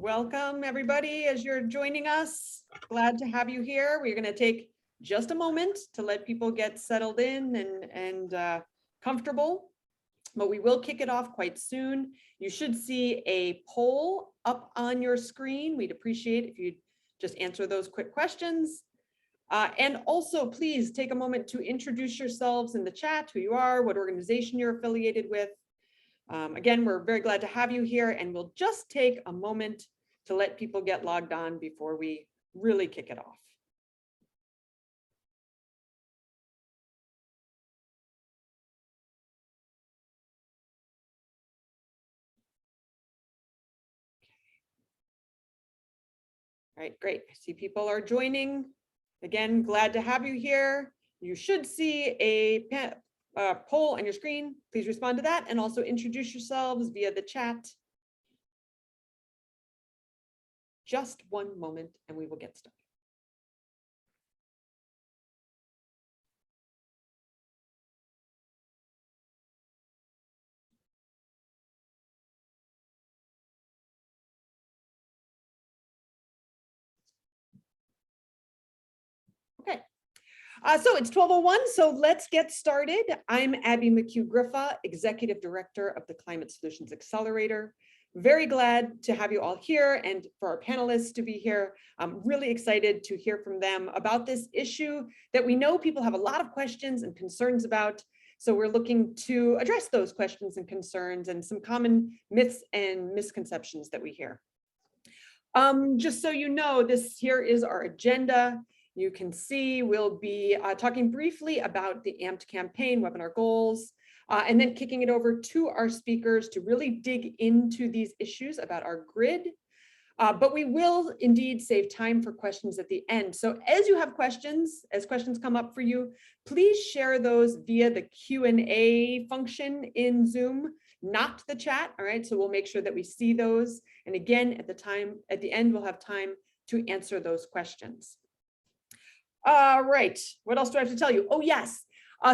Welcome, everybody, as you're joining us. Glad to have you here. We're going to take just a moment to let people get settled in and comfortable, but we will kick it off quite soon. You should see a poll up on your screen. We'd appreciate if you'd just answer those quick questions. And also, please take a moment to introduce yourselves in the chat, who you are, what organization you're affiliated with. Again, we're very glad to have you here, and we'll just take a moment to let people get logged on before we really kick it off. All right, great. I see people are joining. Again, glad to have you here. You should see a poll on your screen. Please respond to that and also introduce yourselves via the chat. Just one moment and we will get started. Okay. So it's 12:01, so let's get started. I'm Abby McHugh-Grifa, Executive Director of the Climate Solutions Accelerator. Very glad to have you all here and for our panelists to be here. I'm really excited to hear from them about this issue that we know people have a lot of questions and concerns about. So we're looking to address those questions and concerns and some common myths and misconceptions that we hear. Just so you know, this here is our agenda. You can see we'll be talking briefly about the AMPED campaign, webinar goals, and then kicking it over to our speakers to really dig into these issues about our grid. But we will indeed save time for questions at the end. So as you have questions, as questions come up for you, please share those via the Q&A function in Zoom, not the chat. All right, so we'll make sure that we see those. And again, at the end, we'll have time to answer those questions. Right, what else do I have to tell you? Oh, yes.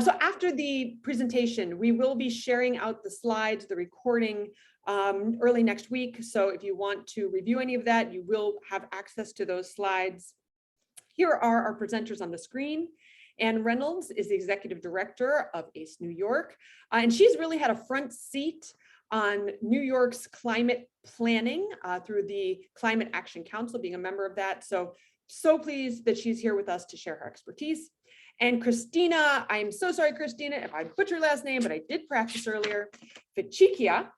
So after the presentation, we will be sharing out the slides, the recording early next week. So if you want to review any of that, you will have access to those slides. Here are our presenters on the screen. Anne Reynolds is the Executive Director of ACE New York, and she's really had a front seat on New York's climate planning through the Climate Action Council, being a member of that. So pleased that she's here with us to share her expertise. And Christina, I'm so sorry, Christina, if I butcher your last name, but I did practice earlier. Ficicchia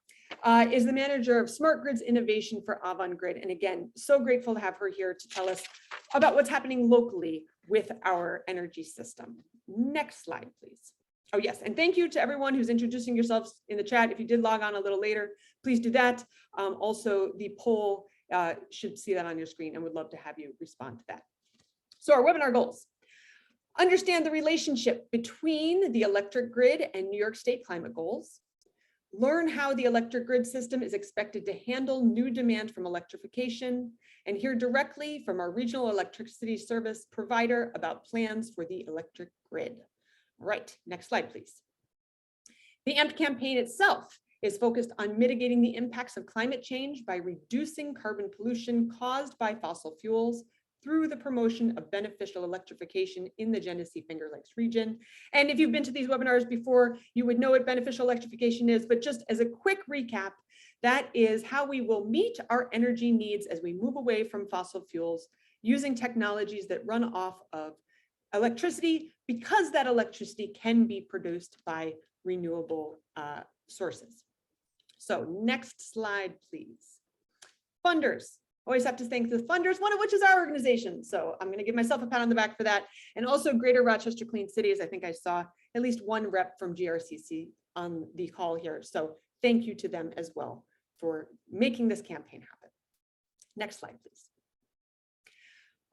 is the manager of Smart Grids Innovation for AVANGRID. And again, so grateful to have her here to tell us about what's happening locally with our energy system. Next slide, please. Oh, yes, and thank you to everyone who's introducing yourselves in the chat. If you did log on a little later, please do that. Also, the poll should see that on your screen and would love to have you respond to that. So our webinar goals. Understand the relationship between the electric grid and New York State climate goals. Learn how the electric grid system is expected to handle new demand from electrification, and hear directly from our regional electricity service provider about plans for the electric grid. Right, next slide, please. The AMPED campaign itself is focused on mitigating the impacts of climate change by reducing carbon pollution caused by fossil fuels through the promotion of beneficial electrification in the Genesee Finger Lakes region. And if you've been to these webinars before, you would know what beneficial electrification is, but just as a quick recap, that is how we will meet our energy needs as we move away from fossil fuels using technologies that run off of electricity, because that electricity can be produced by renewable sources. So next slide, please. Funders. Always have to thank the funders, one of which is our organization. So I'm going to give myself a pat on the back for that. And also Greater Rochester Clean Cities. I think I saw at least one rep from GRCC on the call here. So thank you to them as well for making this campaign happen. Next slide, please.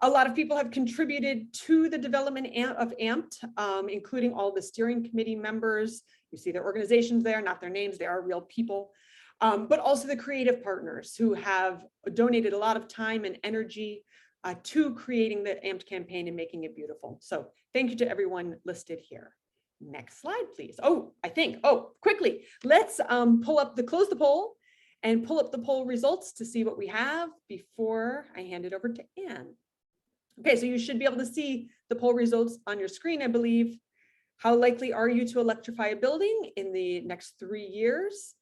A lot of people have contributed to the development of AMPED, including all the steering committee members. You see their organizations there, not their names, they are real people. But also the creative partners who have donated a lot of time and energy to creating the AMPED campaign and making it beautiful. So thank you to everyone listed here. Next slide, please. Quickly, let's close the poll and pull up the poll results to see what we have before I hand it over to Anne. Okay, so you should be able to see the poll results on your screen, I believe. How likely are you to electrify a building in the next 3 years?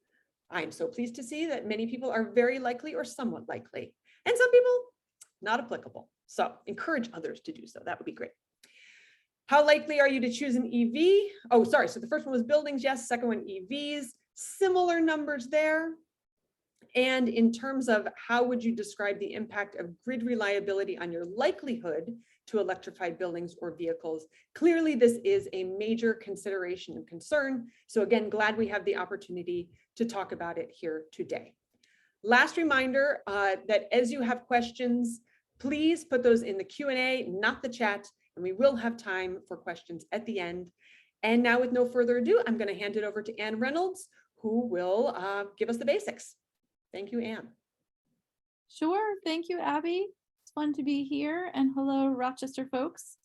I'm so pleased to see that many people are very likely or somewhat likely, and some people not applicable. So encourage others to do so. That would be great. How likely are you to choose an EV? Oh, sorry. So the first one was buildings. Yes. Second one, EVs. Similar numbers there. And in terms of how would you describe the impact of grid reliability on your likelihood to electrify buildings or vehicles? Clearly, this is a major consideration and concern. So again, glad we have the opportunity to talk about it here today. Last reminder that as you have questions, please put those in the Q&A, not the chat, and we will have time for questions at the end. And now with no further ado, I'm going to hand it over to Anne Reynolds, who will give us the basics. Thank you, Anne. Sure. Thank you, Abby. It's fun to be here. And hello, Rochester folks.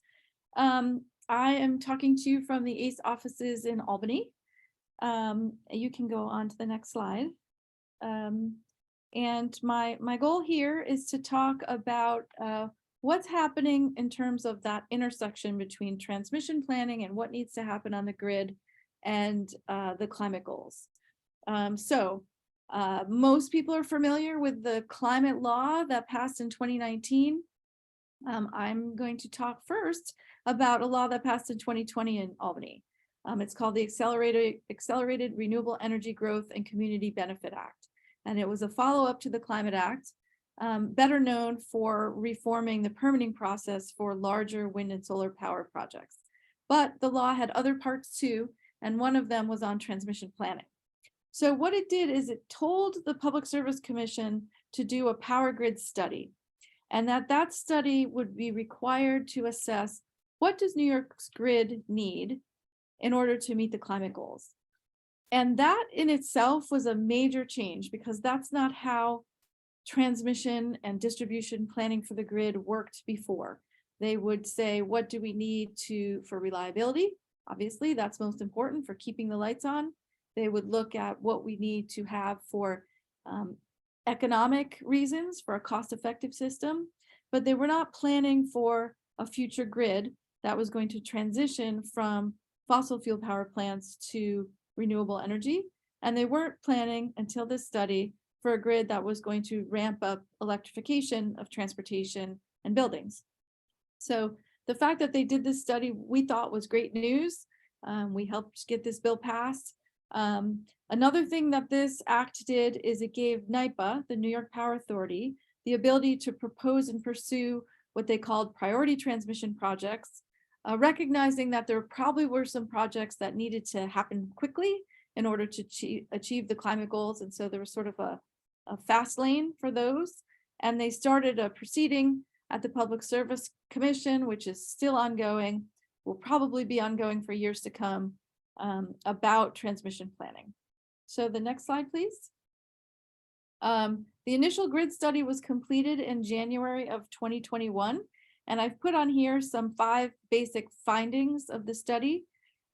I am talking to you from the ACE offices in Albany. You can go on to the next slide. And my goal here is to talk about what's happening in terms of that intersection between transmission planning and what needs to happen on the grid and the climate goals. Most people are familiar with the climate law that passed in 2019. I'm going to talk first about a law that passed in 2020 in Albany. It's called the Accelerated Renewable Energy Growth and Community Benefit Act. And it was a follow-up to the Climate Act, better known for reforming the permitting process for larger wind and solar power projects. But the law had other parts too, and one of them was on transmission planning. So what it did is it told the Public Service Commission to do a power grid study, and that study would be required to assess what does New York's grid need in order to meet the climate goals. And that in itself was a major change because that's not how transmission and distribution planning for the grid worked before. They would say, what do we need for reliability? Obviously, that's most important for keeping the lights on. They would look at what we need to have for economic reasons for a cost-effective system, but they were not planning for a future grid that was going to transition from fossil fuel power plants to renewable energy. And they weren't planning until this study for a grid that was going to ramp up electrification of transportation and buildings. So the fact that they did this study, we thought was great news. We helped get this bill passed. Another thing that this act did is it gave NYPA, the New York Power Authority, the ability to propose and pursue what they called priority transmission projects, recognizing that there probably were some projects that needed to happen quickly in order to achieve the climate goals. And so there was sort of a fast lane for those. And they started a proceeding at the Public Service Commission, which is still ongoing, will probably be ongoing for years to come, about transmission planning. So the next slide, please. The initial grid study was completed in January of 2021. And I've put on here some 5 basic findings of the study.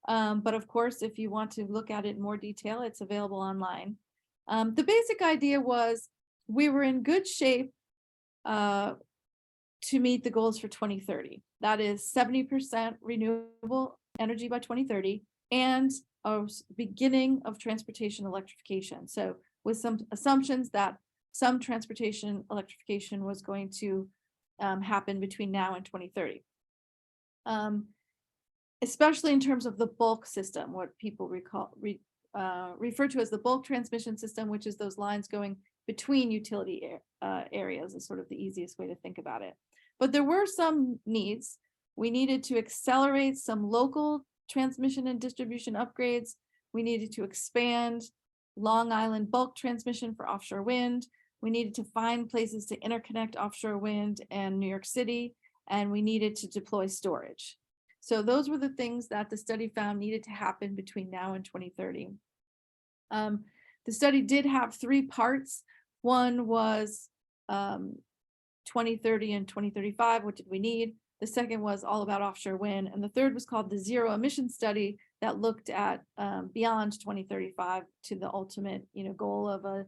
But of course, if you want to look at it in more detail, it's available online. The basic idea was we were in good shape to meet the goals for 2030. That is 70% renewable energy by 2030 and a beginning of transportation electrification. So with some assumptions that some transportation electrification was going to happen between now and 2030. Especially in terms of the bulk system, what people refer to as the bulk transmission system, which is those lines going between utility areas is sort of the easiest way to think about it. But there were some needs. We needed to accelerate some local transmission and distribution upgrades. We needed to expand Long Island bulk transmission for offshore wind. We needed to find places to interconnect offshore wind and New York City, and we needed to deploy storage. So those were the things that the study found needed to happen between now and 2030. The study did have 3 parts. One was 2030 and 2035, what did we need? The second was all about offshore wind. And the third was called the zero emission study that looked at beyond 2035 to the ultimate goal of a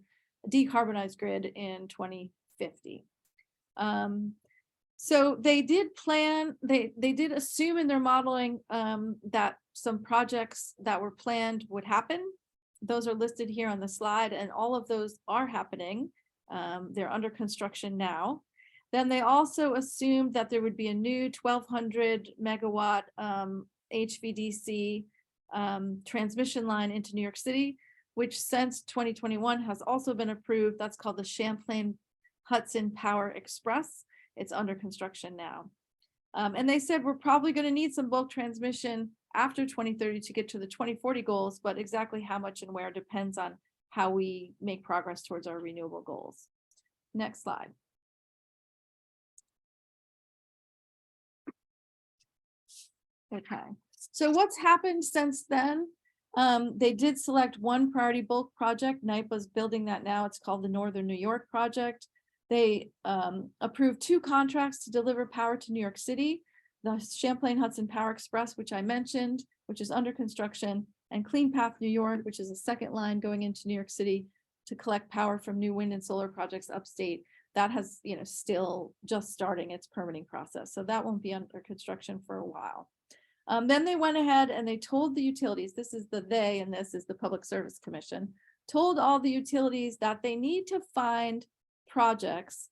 decarbonized grid in 2050. So they did plan, they did assume in their modeling that some projects that were planned would happen. Those are listed here on the slide, and all of those are happening. They're under construction now. Then they also assumed that there would be a new 1,200 megawatt HVDC transmission line into New York City, which since 2021 has also been approved. That's called the Champlain Hudson Power Express. It's under construction now. And they said we're probably going to need some bulk transmission after 2030 to get to the 2040 goals, but exactly how much and where depends on how we make progress towards our renewable goals. Next slide. Okay, so what's happened since then? They did select one priority bulk project. NYPA's building that now. It's called the Northern New York Project. They approved 2 contracts to deliver power to New York City, the Champlain Hudson Power Express, which I mentioned, which is under construction, and Clean Path New York, which is a second line going into New York City to collect power from new wind and solar projects upstate. That has, still just starting its permitting process. So that won't be under construction for a while. Then they went ahead and they told the utilities, this is the they, and this is the Public Service Commission, told all the utilities that they need to find projects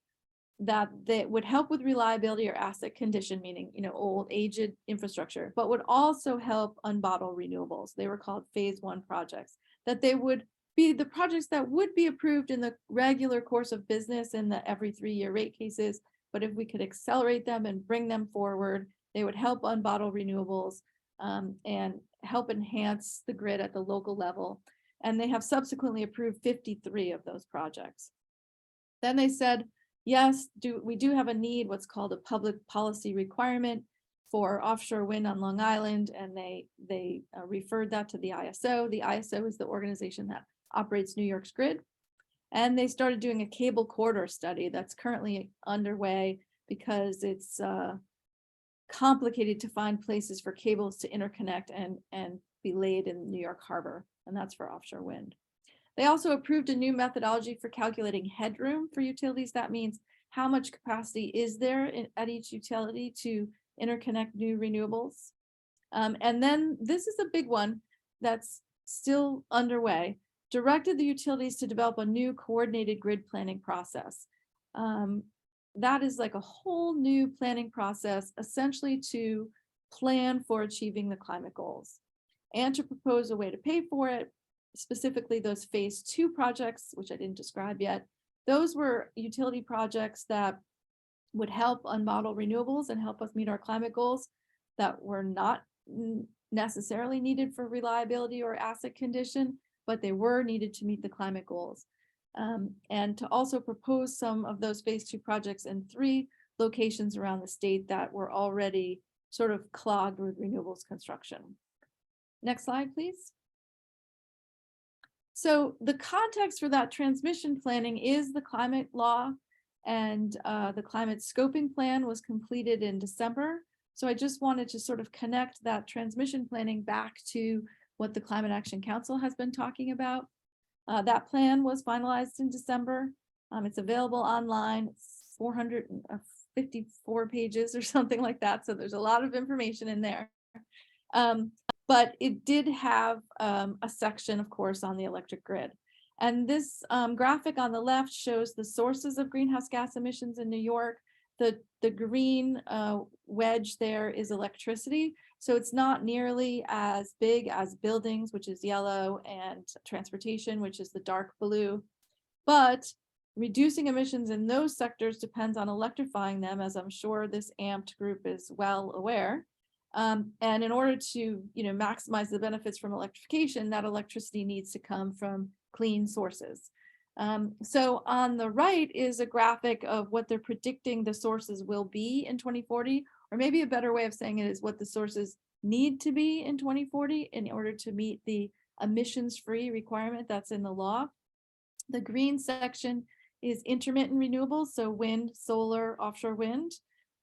that would help with reliability or asset condition, meaning, old aged infrastructure, but would also help unbottle renewables. They were called phase 1 projects, that they would be the projects that would be approved in the regular course of business in the every 3-year rate cases. But if we could accelerate them and bring them forward, they would help unbottle renewables and help enhance the grid at the local level. And they have subsequently approved 53 of those projects. Then they said, yes, we do have a need, what's called a public policy requirement for offshore wind on Long Island, and they referred that to the ISO. The ISO is the organization that operates New York's grid. And they started doing a cable corridor study that's currently underway because it's complicated to find places for cables to interconnect and be laid in New York Harbor, and that's for offshore wind. They also approved a new methodology for calculating headroom for utilities. That means how much capacity is there at each utility to interconnect new renewables. And then this is a big one that's still underway, directed the utilities to develop a new coordinated grid planning process. That is like a whole new planning process, essentially to plan for achieving the climate goals and to propose a way to pay for it. Specifically those phase 2 projects, which I didn't describe yet, those were utility projects that would help unmodel renewables and help us meet our climate goals that were not necessarily needed for reliability or asset condition, but they were needed to meet the climate goals. And to also propose some of those phase 2 projects in 3 locations around the state that were already sort of clogged with renewables construction. Next slide, please. So the context for that transmission planning is the climate law, and the climate scoping plan was completed in December. So I just wanted to sort of connect that transmission planning back to what the Climate Action Council has been talking about. That plan was finalized in December. It's available online. It's 454 pages or something like that. So there's a lot of information in there. But it did have a section, of course, on the electric grid. And this graphic on the left shows the sources of greenhouse gas emissions in New York. The green wedge there is electricity. So it's not nearly as big as buildings, which is yellow, and transportation, which is the dark blue. But reducing emissions in those sectors depends on electrifying them, as I'm sure this AMPED group is well aware. And in order to maximize the benefits from electrification, that electricity needs to come from clean sources. So on the right is a graphic of what they're predicting the sources will be in 2040, or maybe a better way of saying it is what the sources need to be in 2040 in order to meet the emissions-free requirement that's in the law. The green section is intermittent renewables, so wind, solar, offshore wind.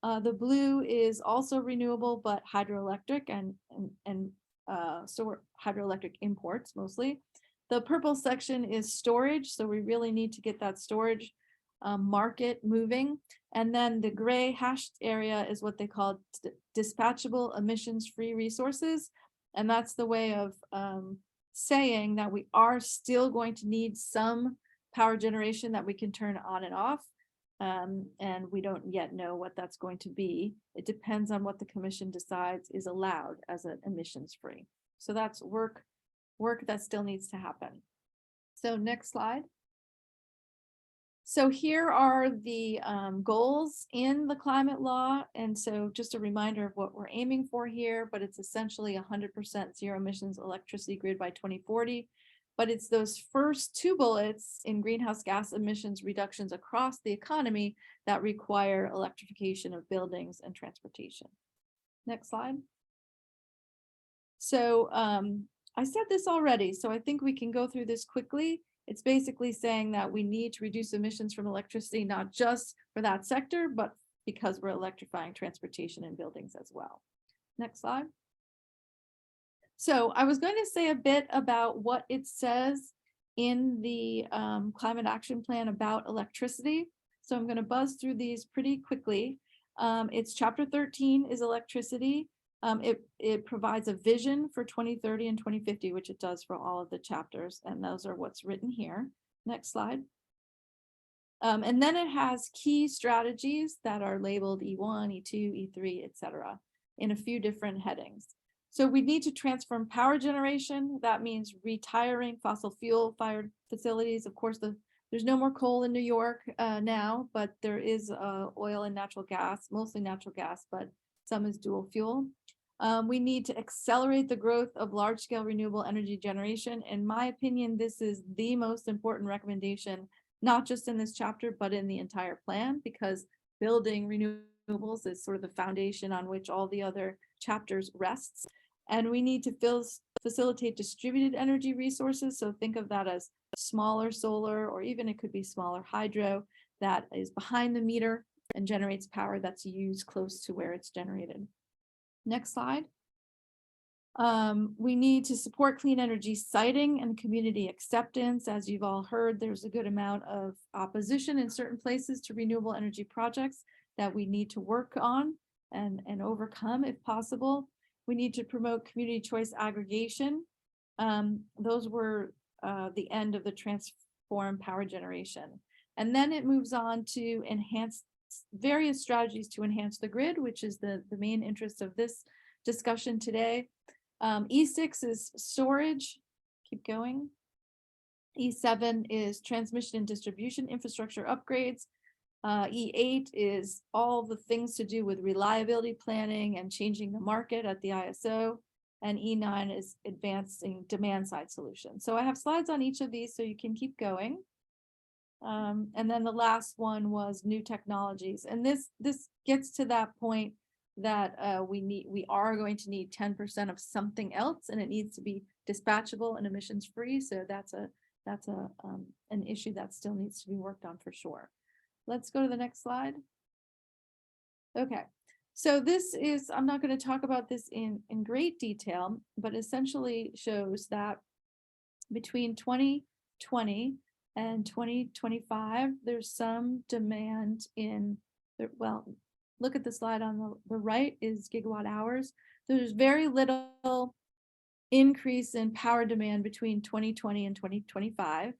The blue is also renewable, but hydroelectric and so hydroelectric imports mostly. The purple section is storage, so we really need to get that storage market moving. And then the gray hashed area is what they call dispatchable emissions-free resources. And that's the way of saying that we are still going to need some power generation that we can turn on and off. And we don't yet know what that's going to be. It depends on what the commission decides is allowed as an emissions-free. So that's work that still needs to happen. So next slide. So here are the goals in the climate law. And so just a reminder of what we're aiming for here, but it's essentially 100% zero emissions electricity grid by 2040. But it's those first two bullets in greenhouse gas emissions reductions across the economy that require electrification of buildings and transportation. Next slide. So I said this already, so I think we can go through this quickly. It's basically saying that we need to reduce emissions from electricity, not just for that sector, but because we're electrifying transportation and buildings as well. Next slide. So I was going to say a bit about what it says in the climate action plan about electricity. So I'm going to buzz through these pretty quickly. It's chapter 13 is electricity. It provides a vision for 2030 and 2050, which it does for all of the chapters. And those are what's written here. Next slide. And then it has key strategies that are labeled E1, E2, E3, etc. in a few different headings. So we need to transform power generation. That means retiring fossil fuel fired facilities. Of course, there's no more coal in New York now, but there is oil and natural gas, mostly natural gas, but some is dual fuel. We need to accelerate the growth of large-scale renewable energy generation. In my opinion, this is the most important recommendation, not just in this chapter, but in the entire plan, because building renewables is sort of the foundation on which all the other chapters rests. And we need to facilitate distributed energy resources. So think of that as smaller solar, or even it could be smaller hydro that is behind the meter and generates power that's used close to where it's generated. Next slide. We need to support clean energy siting and community acceptance. As you've all heard, there's a good amount of opposition in certain places to renewable energy projects that we need to work on and overcome if possible. We need to promote community choice aggregation. Those were the end of the transform power generation. And then it moves on to enhance various strategies to enhance the grid, which is the main interest of this discussion today. E6 is storage, keep going. E7 is transmission and distribution infrastructure upgrades. E8 is all the things to do with reliability planning and changing the market at the ISO. And E9 is advancing demand side solutions. So I have slides on each of these so you can keep going. And then the last one was new technologies. And this gets to that point that we are going to need 10% of something else, and it needs to be dispatchable and emissions free. So that's an issue that still needs to be worked on for sure. Let's go to the next slide. Okay, so this is, I'm not going to talk about this in great detail, but essentially shows that between 2020 and 2025, there's some demand in, well, look at the slide on the right is gigawatt hours. There's very little increase in power demand between 2020 and 2025.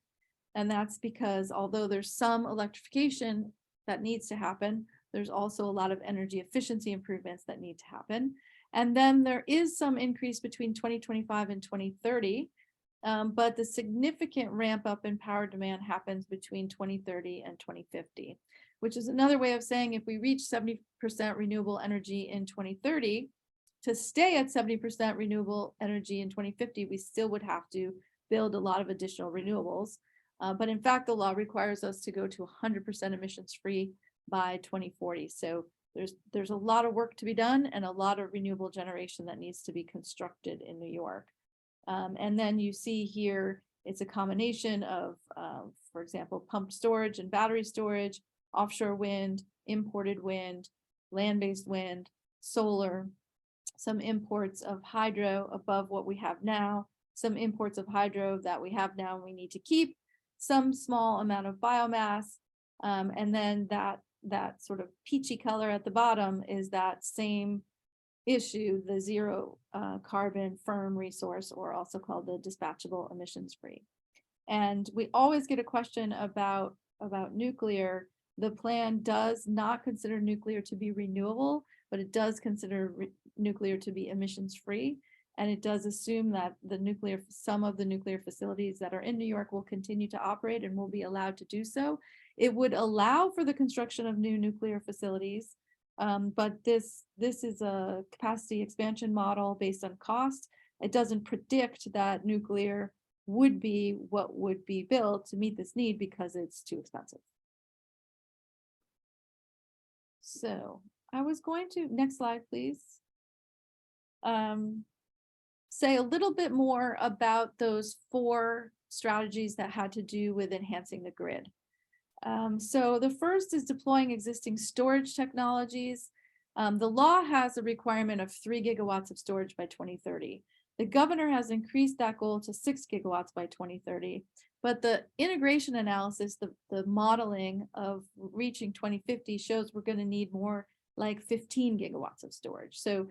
And that's because although there's some electrification that needs to happen, there's also a lot of energy efficiency improvements that need to happen. And then there is some increase between 2025 and 2030, but the significant ramp up in power demand happens between 2030 and 2050, which is another way of saying if we reach 70% renewable energy in 2030, to stay at 70% renewable energy in 2050, we still would have to build a lot of additional renewables. But in fact, the law requires us to go to 100% emissions free by 2040. So there's a lot of work to be done and a lot of renewable generation that needs to be constructed in New York. And then you see here, it's a combination of, for example, pumped storage and battery storage, offshore wind, imported wind, land-based wind, solar, some imports of hydro above what we have now, some imports of hydro that we have now and we need to keep, some small amount of biomass, and then that sort of peachy color at the bottom is that same issue, the zero carbon firm resource, or also called the dispatchable emissions free. And we always get a question about nuclear. The plan does not consider nuclear to be renewable, but it does consider nuclear to be emissions free. And it does assume that some of the nuclear facilities that are in New York will continue to operate and will be allowed to do so. It would allow for the construction of new nuclear facilities, but this is a capacity expansion model based on cost. It doesn't predict that nuclear would be what would be built to meet this need because it's too expensive. So I was going to, next slide, please. Say a little bit more about those 4 strategies that had to do with enhancing the grid. So the first is deploying existing storage technologies. The law has a requirement of 3 gigawatts of storage by 2030. The governor has increased that goal to 6 gigawatts by 2030. But the integration analysis, the modeling of reaching 2050 shows we're going to need more like 15 gigawatts of storage. So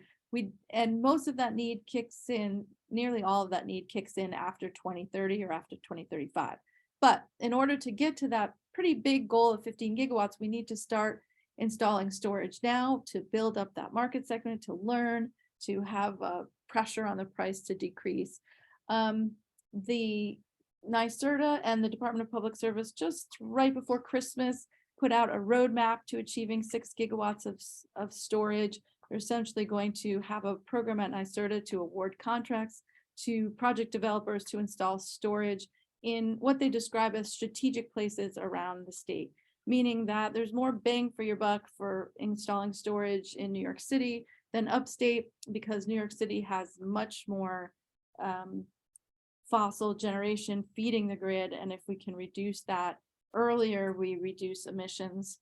and most of that need kicks in, nearly all of that need kicks in after 2030 or after 2035. But in order to get to that pretty big goal of 15 gigawatts, we need to start installing storage now to build up that market segment, to learn, to have pressure on the price to decrease. The NYSERDA and the Department of Public Service just right before Christmas put out a roadmap to achieving 6 gigawatts of storage. They're essentially going to have a program at NYSERDA to award contracts to project developers to install storage in what they describe as strategic places around the state, meaning that there's more bang for your buck for installing storage in New York City than upstate, because New York City has much more fossil generation feeding the grid. And if we can reduce that earlier, we reduce emissions.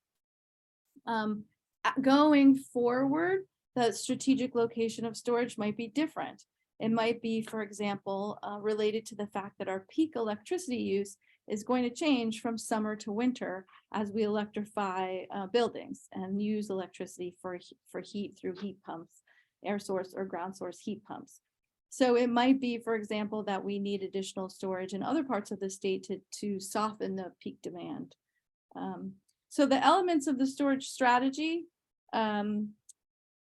Going forward, the strategic location of storage might be different. It might be, for example, related to the fact that our peak electricity use is going to change from summer to winter as we electrify buildings and use electricity for heat through heat pumps, air source or ground source heat pumps. So it might be, for example, that we need additional storage in other parts of the state to soften the peak demand. So the elements of the storage strategy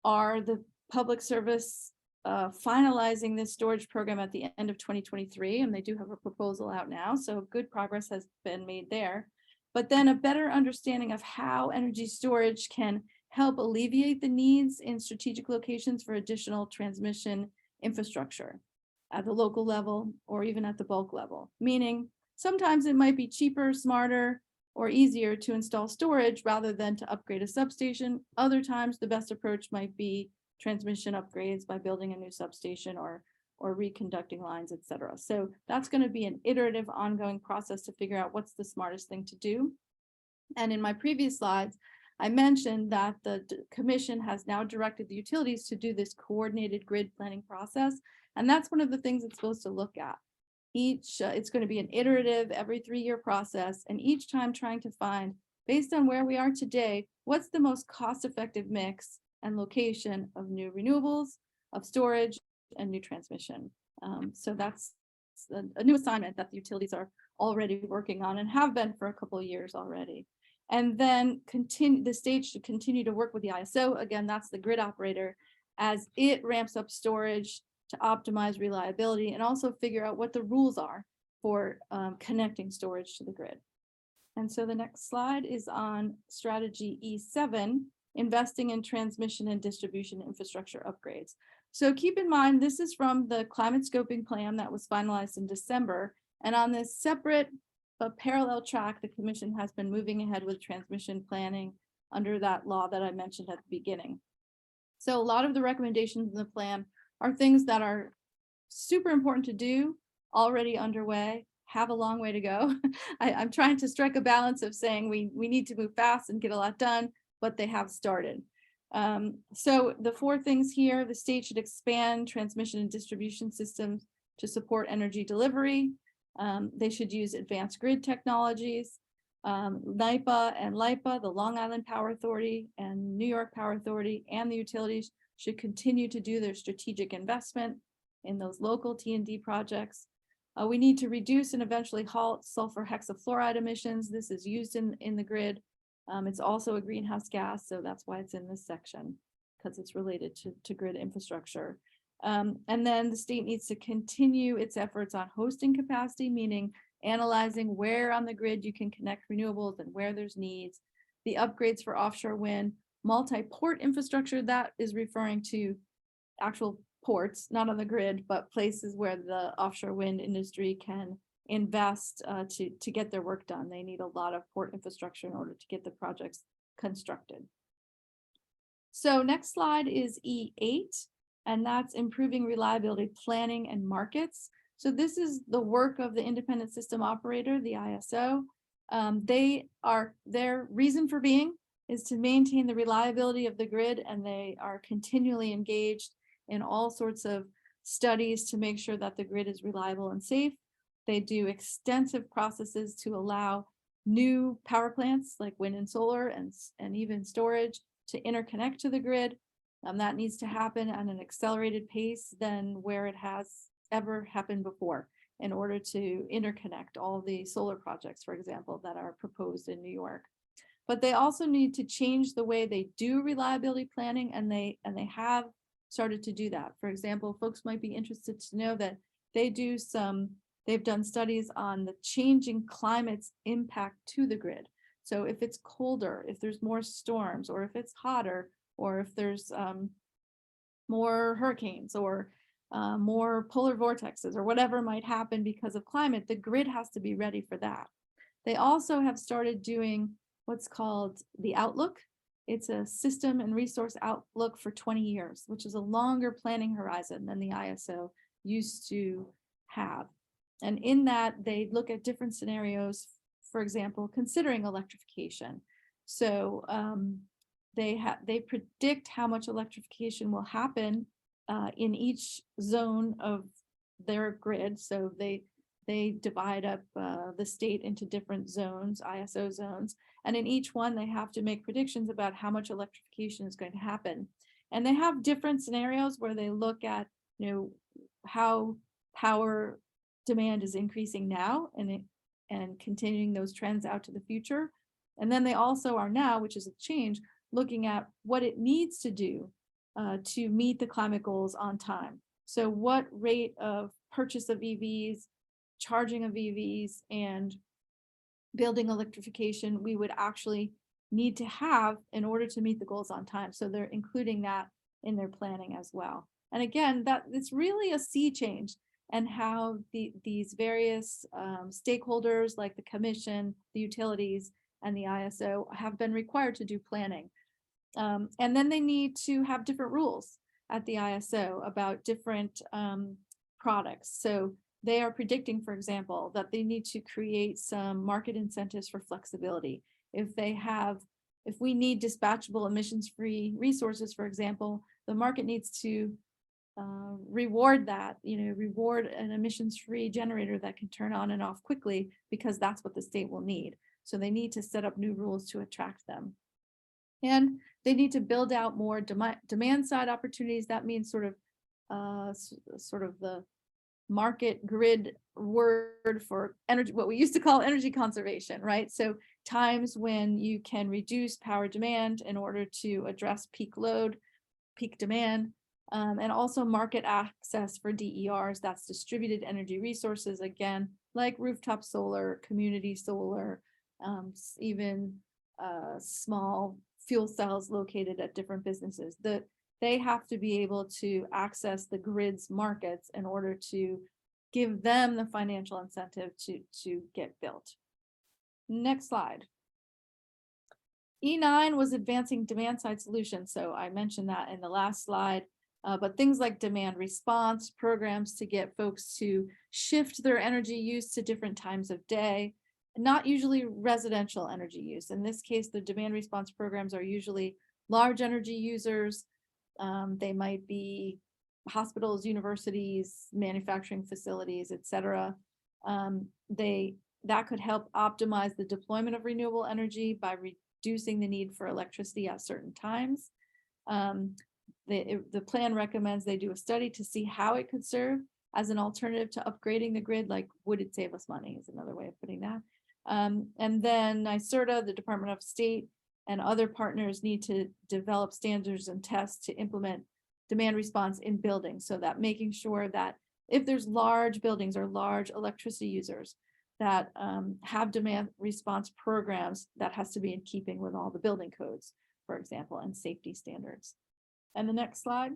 are the public service finalizing this storage program at the end of 2023, and they do have a proposal out now, so good progress has been made there. But then a better understanding of how energy storage can help alleviate the needs in strategic locations for additional transmission infrastructure at the local level or even at the bulk level. Meaning sometimes it might be cheaper, smarter, or easier to install storage rather than to upgrade a substation. Other times the best approach might be transmission upgrades by building a new substation or reconducting lines, etc. So that's going to be an iterative, ongoing process to figure out what's the smartest thing to do. And in my previous slides, I mentioned that the commission has now directed the utilities to do this coordinated grid planning process. And that's one of the things it's supposed to look at. It's going to be an iterative, every 3-year process, and each time trying to find, based on where we are today, what's the most cost-effective mix and location of new renewables, of storage, and new transmission. So that's a new assignment that the utilities are already working on and have been for a couple of years already. And then the state should continue to work with the ISO. Again, that's the grid operator, as it ramps up storage to optimize reliability and also figure out what the rules are for connecting storage to the grid. And so the next slide is on strategy E7, investing in transmission and distribution infrastructure upgrades. So keep in mind, this is from the climate scoping plan that was finalized in December. And on this separate but parallel track, the commission has been moving ahead with transmission planning under that law that I mentioned at the beginning. So a lot of the recommendations in the plan are things that are super important to do, already underway, have a long way to go. I'm trying to strike a balance of saying we need to move fast and get a lot done, but they have started. So the 4 things here: the state should expand transmission and distribution systems to support energy delivery. They should use advanced grid technologies. NYPA and LIPA, the Long Island Power Authority and New York Power Authority, and the utilities should continue to do their strategic investment in those local T&D projects. We need to reduce and eventually halt sulfur hexafluoride emissions. This is used in the grid. It's also a greenhouse gas, so that's why it's in this section, because it's related to grid infrastructure. And then the state needs to continue its efforts on hosting capacity, meaning analyzing where on the grid you can connect renewables and where there's needs. The upgrades for offshore wind, multi-port infrastructure, that is referring to actual ports, not on the grid, but places where the offshore wind industry can invest to get their work done. They need a lot of port infrastructure in order to get the projects constructed. So next slide is E8, and that's improving reliability planning and markets. So this is the work of the independent system operator, the ISO. Their reason for being is to maintain the reliability of the grid, and they are continually engaged in all sorts of studies to make sure that the grid is reliable and safe. They do extensive processes to allow new power plants like wind and solar and even storage to interconnect to the grid. That needs to happen at an accelerated pace than where it has ever happened before in order to interconnect all the solar projects, for example, that are proposed in New York. But they also need to change the way they do reliability planning, and they have started to do that. For example, folks might be interested to know that they've done studies on the changing climate's impact to the grid. So if it's colder, if there's more storms, or if it's hotter, or if there's more hurricanes or more polar vortexes or whatever might happen because of climate, the grid has to be ready for that. They also have started doing what's called the outlook. It's a system and resource outlook for 20 years, which is a longer planning horizon than the ISO used to have. And in that, they look at different scenarios, for example, considering electrification. So they predict how much electrification will happen in each zone of their grid. So they divide up the state into different zones, ISO zones, and in each one they have to make predictions about how much electrification is going to happen. And they have different scenarios where they look at, how power demand is increasing now and continuing those trends out to the future. And then they also are now, which is a change, looking at what it needs to do to meet the climate goals on time. So what rate of purchase of EVs, charging of EVs, and building electrification we would actually need to have in order to meet the goals on time. So they're including that in their planning as well. And again, that it's really a sea change, and how these various stakeholders like the commission, the utilities, and the ISO have been required to do planning. And then they need to have different rules at the ISO about different products. So they are predicting, for example, that they need to create some market incentives for flexibility. If we need dispatchable emissions-free resources, for example, the market needs to reward that, reward an emissions-free generator that can turn on and off quickly, because that's what the state will need. So they need to set up new rules to attract them. And they need to build out more demand side opportunities. That means sort of the market grid word for energy, what we used to call energy conservation, right? So times when you can reduce power demand in order to address peak load, peak demand, and also market access for DERs, that's distributed energy resources, again, like rooftop solar, community solar, even small fuel cells located at different businesses. They have to be able to access the grid's markets in order to give them the financial incentive to get built. Next slide. E9 was advancing demand side solutions. So I mentioned that in the last slide, but things like demand response programs to get folks to shift their energy use to different times of day, not usually residential energy use. In this case, the demand response programs are usually large energy users. They might be hospitals, universities, manufacturing facilities, et cetera. That could help optimize the deployment of renewable energy by reducing the need for electricity at certain times. The plan recommends they do a study to see how it could serve as an alternative to upgrading the grid, like would it save us money is another way of putting that. And then NYSERDA, the Department of State, and other partners need to develop standards and tests to implement demand response in buildings, so that making sure that if there's large buildings or large electricity users that have demand response programs, that has to be in keeping with all the building codes, for example, and safety standards. And the next slide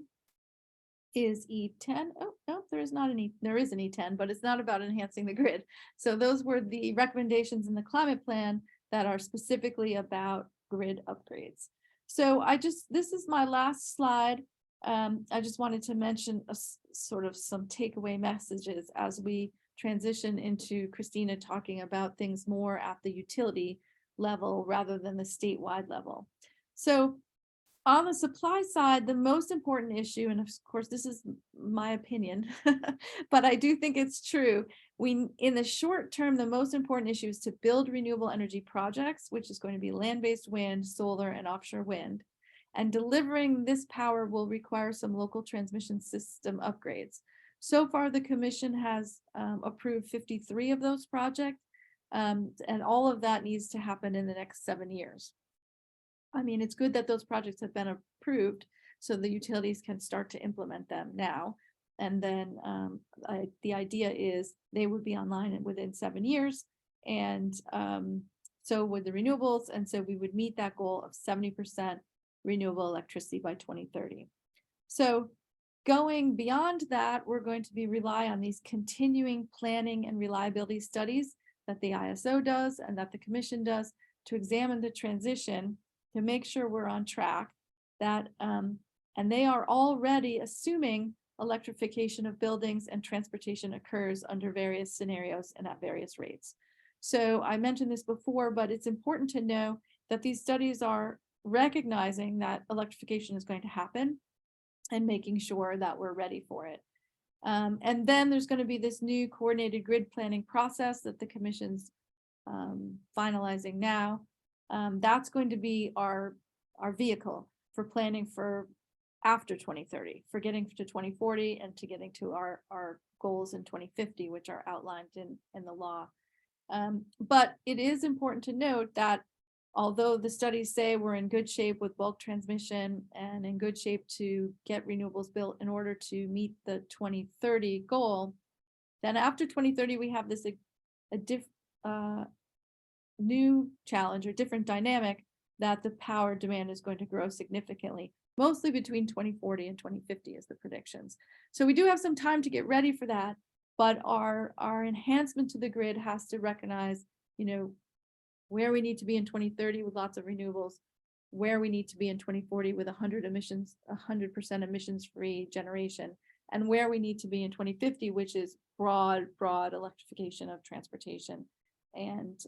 is E10. Oh, no, there is not an there is an E10, but it's not about enhancing the grid. So those were the recommendations in the climate plan that are specifically about grid upgrades. So this is my last slide. I just wanted to mention sort of some takeaway messages as we transition into Christina talking about things more at the utility level rather than the statewide level. So on the supply side, the most important issue, and of course this is my opinion, but I do think it's true, in the short term, the most important issue is to build renewable energy projects, which is going to be land-based wind, solar, and offshore wind. And delivering this power will require some local transmission system upgrades. So far, the commission has approved 53 of those projects, and all of that needs to happen in the next 7 years. I mean, it's good that those projects have been approved so the utilities can start to implement them now. And then the idea is they would be online within 7 years. And so would the renewables. And so we would meet that goal of 70% renewable electricity by 2030. So going beyond that, we're going to rely on these continuing planning and reliability studies that the ISO does and that the commission does to examine the transition to make sure we're on track. That and they are already assuming electrification of buildings and transportation occurs under various scenarios and at various rates. So I mentioned this before, but it's important to know that these studies are recognizing that electrification is going to happen and making sure that we're ready for it. And then there's going to be this new coordinated grid planning process that the commission's finalizing now. That's going to be our vehicle for planning for after 2030, for getting to 2040 and to getting to our goals in 2050, which are outlined in the law. But it is important to note that although the studies say we're in good shape with bulk transmission and in good shape to get renewables built in order to meet the 2030 goal, then after 2030, we have this new challenge or different dynamic that the power demand is going to grow significantly, mostly between 2040 and 2050 is the predictions. So we do have some time to get ready for that, but our enhancement to the grid has to recognize, where we need to be in 2030 with lots of renewables, where we need to be in 2040 with 100% emissions-free generation, and where we need to be in 2050, which is broad electrification of transportation and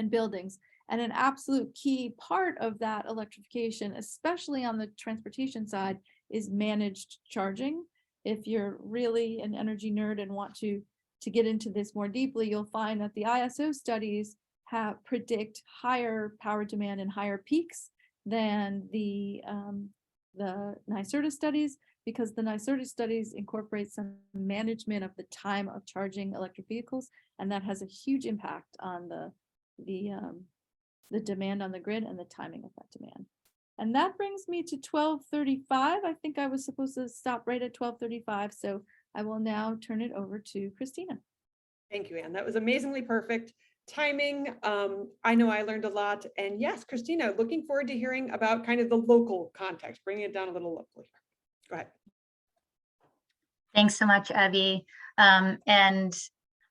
buildings. And an absolute key part of that electrification, especially on the transportation side, is managed charging. If you're really an energy nerd and want to get into this more deeply, you'll find that the ISO studies predict higher power demand and higher peaks than the NYSERDA studies, because the NYSERDA studies incorporate some management of the time of charging electric vehicles, and that has a huge impact on the demand on the grid and the timing of that demand. And that brings me to 12:35. I think I was supposed to stop right at 12:35, so I will now turn it over to Christina. Thank you, Anne. That was amazingly perfect timing. I know I learned a lot. And yes, Christina, looking forward to hearing about kind of the local context, bringing it down a little locally here. Go ahead. Thanks so much, Abby. And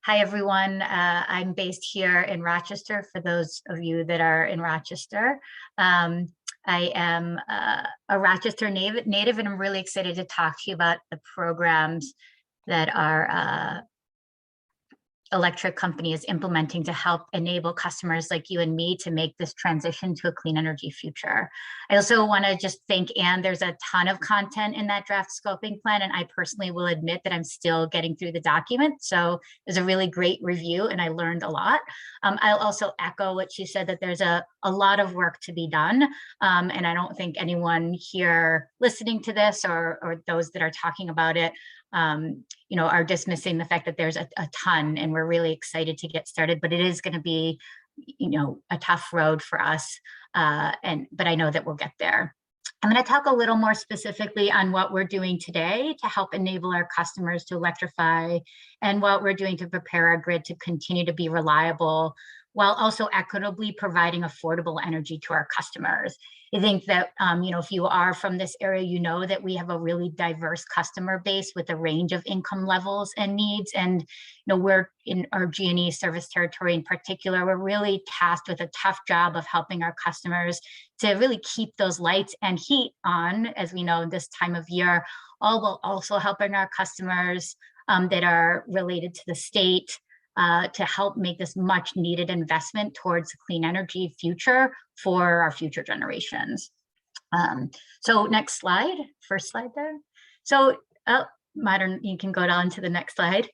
hi, everyone. I'm based here in Rochester, for those of you that are in Rochester. I am a Rochester native, and I'm really excited to talk to you about the programs that are electric company is implementing to help enable customers like you and me to make this transition to a clean energy future. I also want to just thank Anne. There's a ton of content in that draft scoping plan, and I personally will admit that I'm still getting through the document. So it was a really great review and I learned a lot. I'll also echo what she said, that there's a lot of work to be done. And I don't think anyone here listening to this or those that are talking about it are dismissing the fact that there's a ton, and we're really excited to get started, but it is going to be, a tough road for us. But I know that we'll get there. I'm going to talk a little more specifically on what we're doing today to help enable our customers to electrify, and what we're doing to prepare our grid to continue to be reliable, while also equitably providing affordable energy to our customers. I think that, if you are from this area, you know that we have a really diverse customer base with a range of income levels and needs. And, we're in our RG&E service territory in particular, we're really tasked with a tough job of helping our customers to really keep those lights and heat on, as we know this time of year, all while also helping our customers that are related to the state to help make this much needed investment towards a clean energy future for our future generations. So next slide, first slide there. So you can go down to the next slide.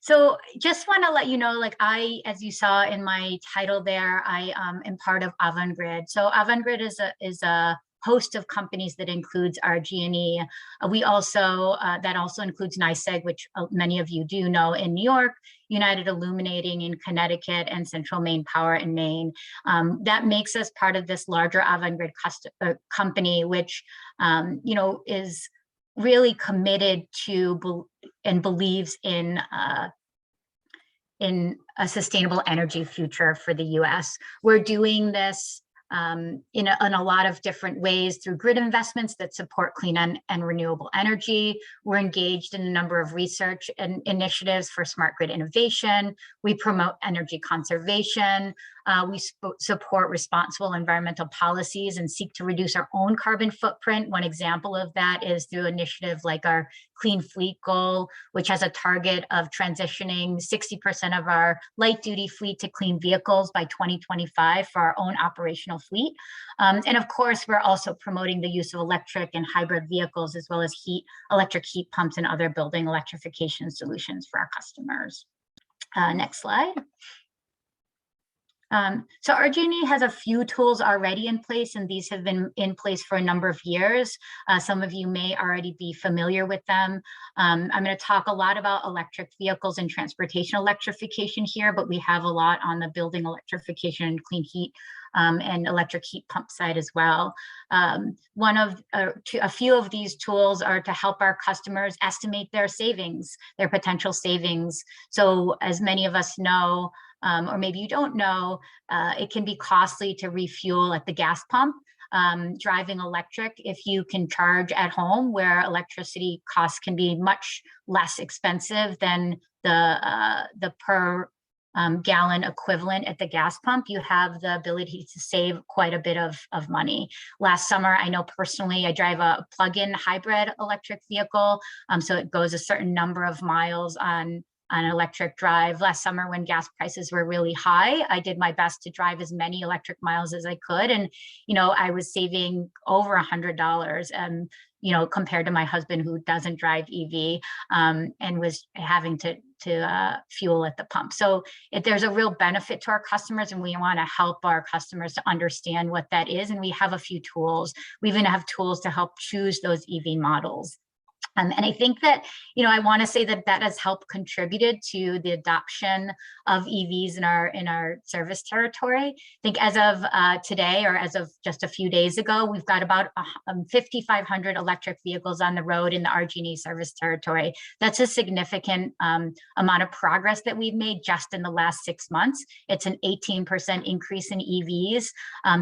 So just want to let you know, as you saw in my title there, I am part of AVANGRID. So AVANGRID is a host of companies that includes RG&E. We also, that also includes NYSEG, which many of you do know, in New York, United Illuminating in Connecticut, and Central Maine Power in Maine. That makes us part of this larger AVANGRID company, which, is really committed to and believes in a sustainable energy future for the US. We're doing this in a lot of different ways through grid investments that support clean and renewable energy. We're engaged in a number of research and initiatives for smart grid innovation. We promote energy conservation. We support responsible environmental policies and seek to reduce our own carbon footprint. One example of that is through initiatives like our Clean Fleet goal, which has a target of transitioning 60% of our light duty fleet to clean vehicles by 2025 for our own operational fleet. And of course, we're also promoting the use of electric and hybrid vehicles, as well as electric heat pumps and other building electrification solutions for our customers. Next slide. So RG&E has a few tools already in place, and these have been in place for a number of years. Some of you may already be familiar with them. I'm going to talk a lot about electric vehicles and transportation electrification here, but we have a lot on the building electrification and clean heat and electric heat pump side as well. A few of these tools are to help our customers estimate their savings, their potential savings. So as many of us know, or maybe you don't know, it can be costly to refuel at the gas pump. Driving electric, if you can charge at home, where electricity costs can be much less expensive than the per gallon equivalent at the gas pump, you have the ability to save quite a bit of money. Last summer, I know personally, I drive a plug-in hybrid electric vehicle, so it goes a certain number of miles on an electric drive. Last summer, when gas prices were really high, I did my best to drive as many electric miles as I could. And, I was saving over $100, compared to my husband who doesn't drive EV and was having to fuel at the pump. So there's a real benefit to our customers, and we want to help our customers to understand what that is. And we have a few tools. We even have tools to help choose those EV models. And I think that, I want to say that has helped contributed to the adoption of EVs in our service territory. I think as of today, or as of just a few days ago, we've got about 5,500 electric vehicles on the road in the RG&E service territory. That's a significant amount of progress that we've made just in the last 6 months. It's an 18% increase in EVs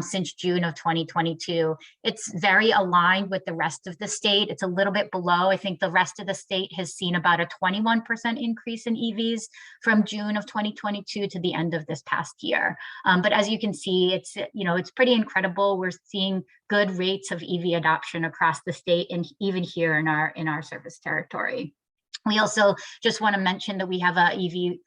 since June of 2022. It's very aligned with the rest of the state. It's a little bit below. I think the rest of the state has seen about a 21% increase in EVs from June of 2022 to the end of this past year. But as you can see, it's pretty incredible. We're seeing good rates of EV adoption across the state, and even here in our service territory. We also just want to mention that we have a EV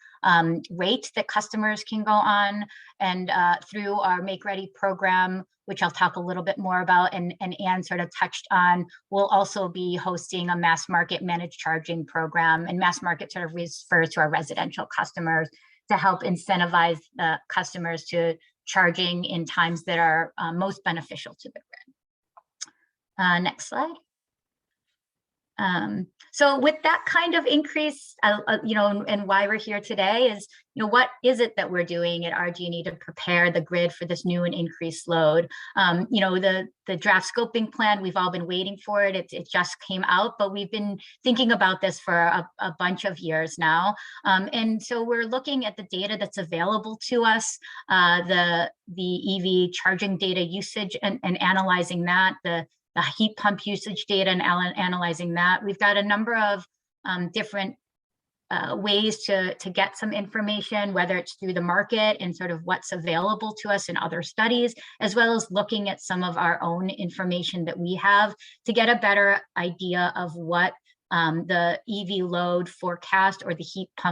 rate that customers can go on, and through our Make Ready program, which I'll talk a little bit more about, and Anne sort of touched on, we'll also be hosting a mass market managed charging program, and mass market sort of refers to our residential customers to help incentivize the customers to charging in times that are most beneficial to the grid. Next slide. So with that kind of increase, you know, and why we're here today is, you know, what is it that we're doing at RG&E to prepare the grid for this new and increased load? You know, the draft scoping plan, we've all been waiting for it. It just came out, but we've been thinking about this for a bunch of years now. And so we're looking at the data that's available to us, the EV charging data usage, and analyzing that, the heat pump usage data, and analyzing that. We've got a number of different ways to get some information, whether it's through the market and sort of what's available to us in other studies, as well as looking at some of our own information that we have to get a better idea of what the EV load forecast or the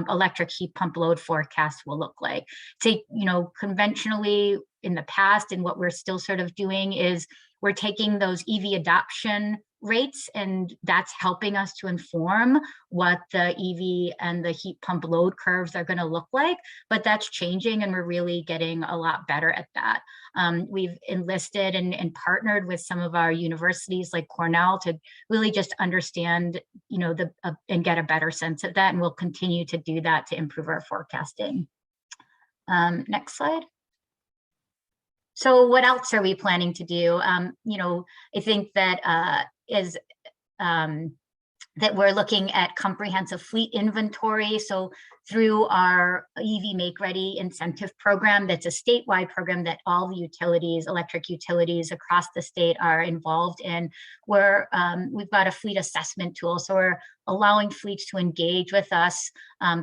electric heat pump load forecast will look like. You know, conventionally in the past, and what we're still sort of doing is we're taking those EV adoption rates, and that's helping us to inform what the EV and the heat pump load curves are going to look like. But that's changing, and we're really getting a lot better at that. We've enlisted and partnered with some of our universities like Cornell to really just understand, you know, and get a better sense of that. And we'll continue to do that to improve our forecasting. Next slide. So what else are we planning to do? You know, I think that that we're looking at comprehensive fleet inventory. So through our EV Make Ready incentive program, that's a statewide program that all the utilities, electric utilities across the state are involved in, where we've got a fleet assessment tool. So we're allowing fleets to engage with us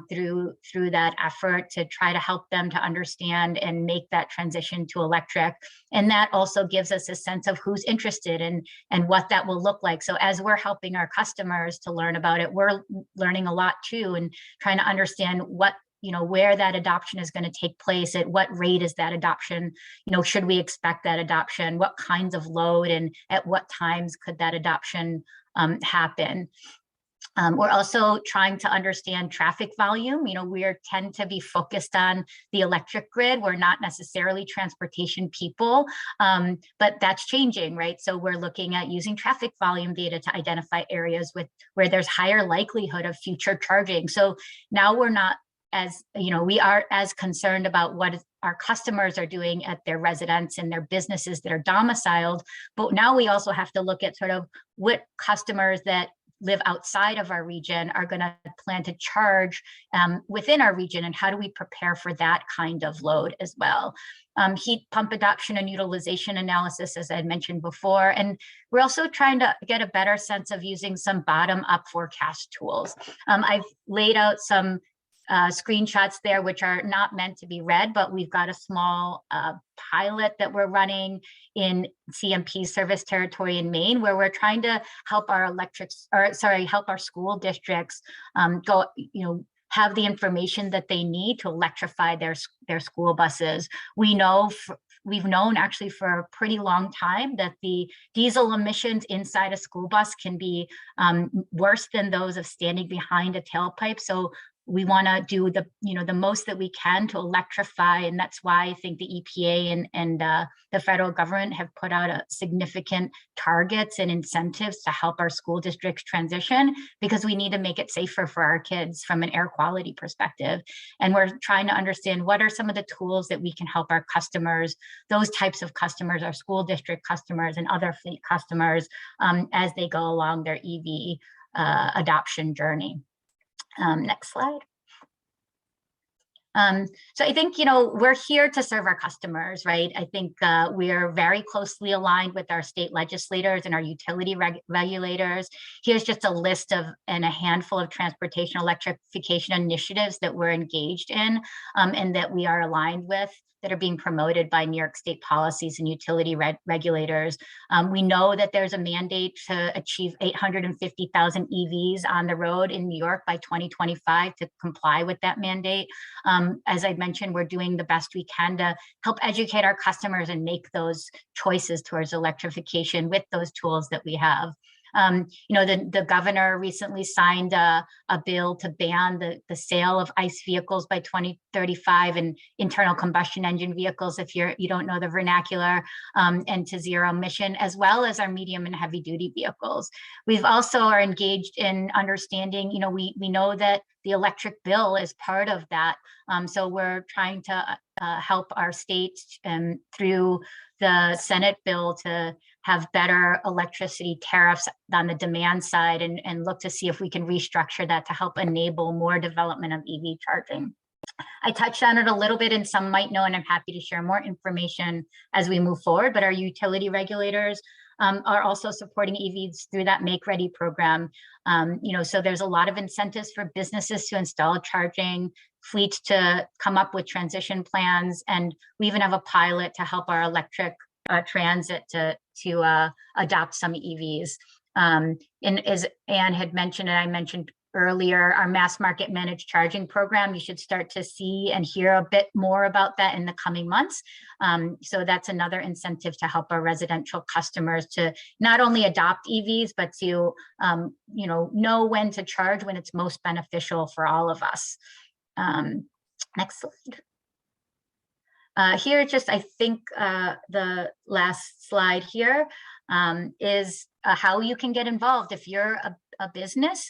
through that effort to try to help them to understand and make that transition to electric. And that also gives us a sense of who's interested and what that will look like. So as we're helping our customers to learn about it, we're learning a lot too, and trying to understand what, you know, where that adoption is going to take place, at what rate is that adoption, you know, should we expect that adoption, what kinds of load, and at what times could that adoption happen. We're also trying to understand traffic volume. You know, we tend to be focused on the electric grid. We're not necessarily transportation people, but that's changing, right? So we're looking at using traffic volume data to identify areas where there's higher likelihood of future charging. So now we're not as, you know, we are as concerned about what our customers are doing at their residence and their businesses that are domiciled, but now we also have to look at sort of what customers that live outside of our region are going to plan to charge within our region, and how do we prepare for that kind of load as well. Heat pump adoption and utilization analysis, as I had mentioned before, and we're also trying to get a better sense of using some bottom-up forecast tools. I've laid out some screenshots there, which are not meant to be read, but we've got a small pilot that we're running in CMP service territory in Maine, where we're trying to help our help our school districts go, you know, have the information that they need to electrify their school buses. We've known actually for a pretty long time that the diesel emissions inside a school bus can be worse than those of standing behind a tailpipe. So we want to do the most that we can to electrify, and that's why I think the EPA and the federal government have put out a significant targets and incentives to help our school districts transition, because we need to make it safer for our kids from an air quality perspective. And we're trying to understand what are some of the tools that we can help our customers, those types of customers, our school district customers and other fleet customers, as they go along their EV adoption journey. Next slide. So I think, we're here to serve our customers, right? I think we are very closely aligned with our state legislators and our utility regulators. Here's just a list of and a handful of transportation electrification initiatives that we're engaged in and that we are aligned with, that are being promoted by New York State policies and utility regulators. We know that there's a mandate to achieve 850,000 EVs on the road in New York by 2025 to comply with that mandate. As I mentioned, we're doing the best we can to help educate our customers and make those choices towards electrification with those tools that we have. The governor recently signed a bill to ban the sale of ICE vehicles by 2035 and internal combustion engine vehicles, if you don't know the vernacular, and to zero emission, as well as our medium and heavy duty vehicles. We've also are engaged in understanding, we know that the electric bill is part of that. So we're trying to help our state through the Senate bill to have better electricity tariffs on the demand side and look to see if we can restructure that to help enable more development of EV charging. I touched on it a little bit and some might know, and I'm happy to share more information as we move forward, but our utility regulators are also supporting EVs through that Make Ready program. So there's a lot of incentives for businesses to install charging, fleets to come up with transition plans, and we even have a pilot to help our electric transit to adopt some EVs. And as Anne had mentioned, and I mentioned earlier, our mass market managed charging program, you should start to see and hear a bit more about that in the coming months. So that's another incentive to help our residential customers to not only adopt EVs, but to know when to charge, when it's most beneficial for all of us. Next slide. Here, just I think the last slide here is how you can get involved. If you're a business,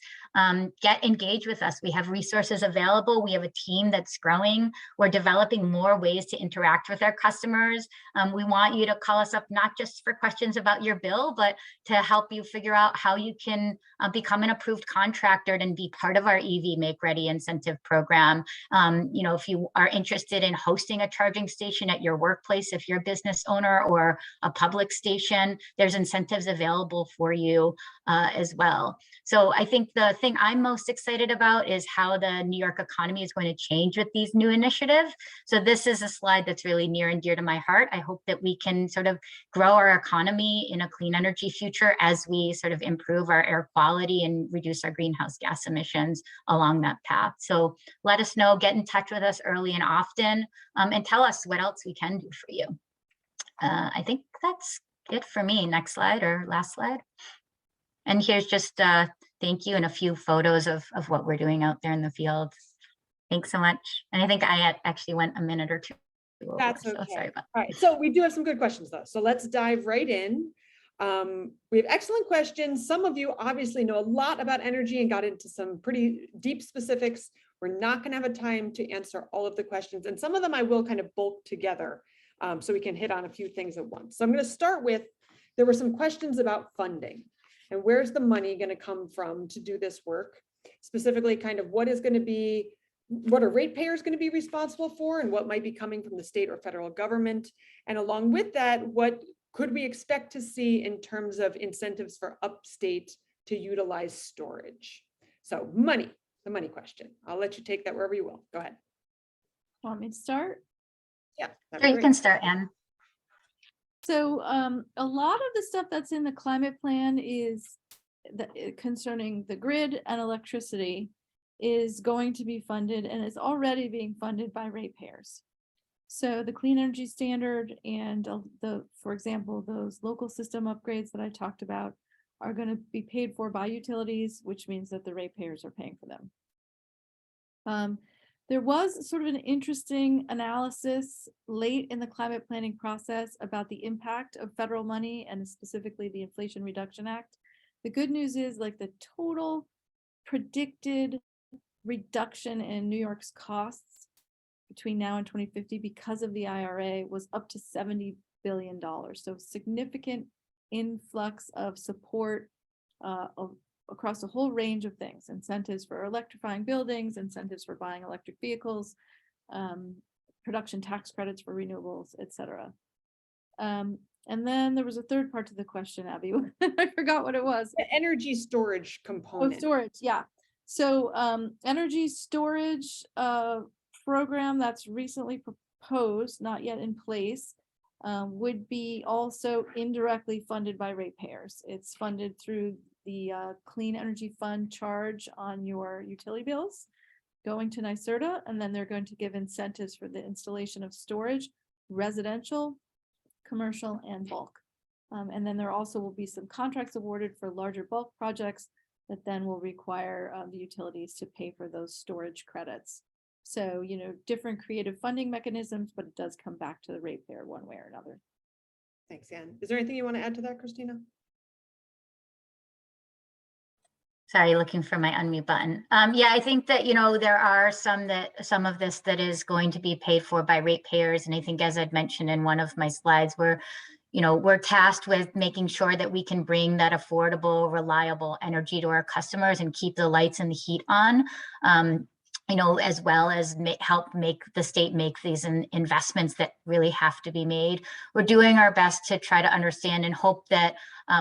get engaged with us. We have resources available. We have a team that's growing. We're developing more ways to interact with our customers. We want you to call us up, not just for questions about your bill, but to help you figure out how you can become an approved contractor and be part of our EV Make Ready incentive program. If you are interested in hosting a charging station at your workplace, if you're a business owner or a public station, there's incentives available for you as well. So I think the thing I'm most excited about is how the New York economy is going to change with these new initiatives. So this is a slide that's really near and dear to my heart. I hope that we can sort of grow our economy in a clean energy future as we sort of improve our air quality and reduce our greenhouse gas emissions along that path. So let us know, get in touch with us early and often, and tell us what else we can do for you. I think that's it for me. Next slide or last slide. And here's just thank you and a few photos of what we're doing out there in the field. Thanks so much. And I think I actually went a minute or two over. That's okay. So sorry about that. All right, so we do have some good questions though. So let's dive right in. We have excellent questions. Some of you obviously know a lot about energy and got into some pretty deep specifics. We're not going to have a time to answer all of the questions, and some of them I will kind of bulk together so we can hit on a few things at once. So I'm going to start with, there were some questions about funding. And where's the money going to come from to do this work? Specifically, kind of what are ratepayers going to be responsible for, and what might be coming from the state or federal government? And along with that, what could we expect to see in terms of incentives for upstate to utilize storage? So money, the money question. I'll let you take that wherever you will. Go ahead. Want me to start? Yeah. Sure, you can start, Anne. So a lot of the stuff that's in the climate plan is concerning the grid and electricity is going to be funded and is already being funded by ratepayers. So the clean energy standard and for example, those local system upgrades that I talked about are going to be paid for by utilities, which means that the ratepayers are paying for them. There was sort of an interesting analysis late in the climate planning process about the impact of federal money and specifically the Inflation Reduction Act. The good news is like the total predicted reduction in New York's costs between now and 2050 because of the IRA was up to $70 billion. So significant influx of support across a whole range of things, incentives for electrifying buildings, incentives for buying electric vehicles, production tax credits for renewables, etc. And then there was a third part to the question, Abby. I forgot what it was. The energy storage Oh, component. storage, yeah. So energy storage program that's recently proposed, not yet in place, would be also indirectly funded by ratepayers. It's funded through the Clean Energy Fund charge on your utility bills going to NYSERDA, and then they're going to give incentives for the installation of storage, residential, commercial, and bulk. And then there also will be some contracts awarded for larger bulk projects that then will require the utilities to pay for those storage credits. So, you know, different creative funding mechanisms, but it does come back to the ratepayer one way or another. Thanks, Anne. Is there anything you want to add to that, Christina? Sorry, looking for my unmute button. Yeah, I think that, you know, there are some of this that is going to be paid for by ratepayers. And I think, as I'd mentioned in one of my slides, we're tasked with making sure that we can bring that affordable, reliable energy to our customers and keep the lights and the heat on. You know, as well as help make the state make these investments that really have to be made. We're doing our best to try to understand and hope that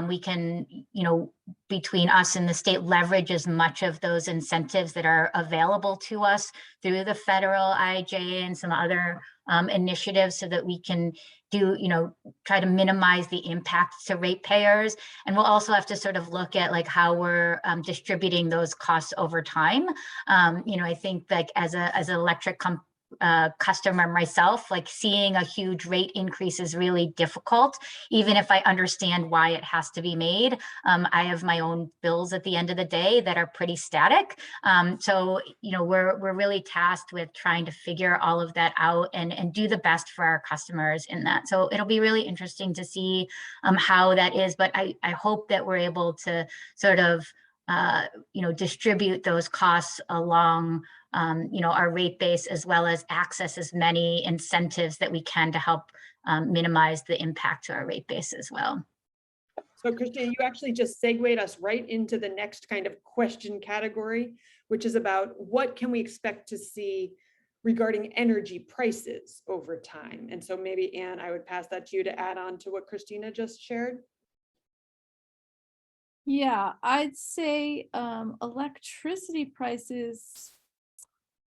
we can, you know, between us and the state, leverage as much of those incentives that are available to us through the federal IIJA and some other initiatives, so that we can do, you know, try to minimize the impact to ratepayers. And we'll also have to sort of look at like how we're distributing those costs over time. You know, I think like as an electric customer myself, like seeing a huge rate increase is really difficult, even if I understand why it has to be made. I have my own bills at the end of the day that are pretty static. So, you know, we're really tasked with trying to figure all of that out and do the best for our customers in that. So it'll be really interesting to see how that is, but I hope that we're able to sort of you know, distribute those costs along you know, our rate base, as well as access as many incentives that we can to help minimize the impact to our rate base as well. So Christina, you actually just segued us right into the next kind of question category, which is about what can we expect to see regarding energy prices over time. And so maybe, Anne, I would pass that to you to add on to what Christina just shared. Yeah, I'd say electricity prices,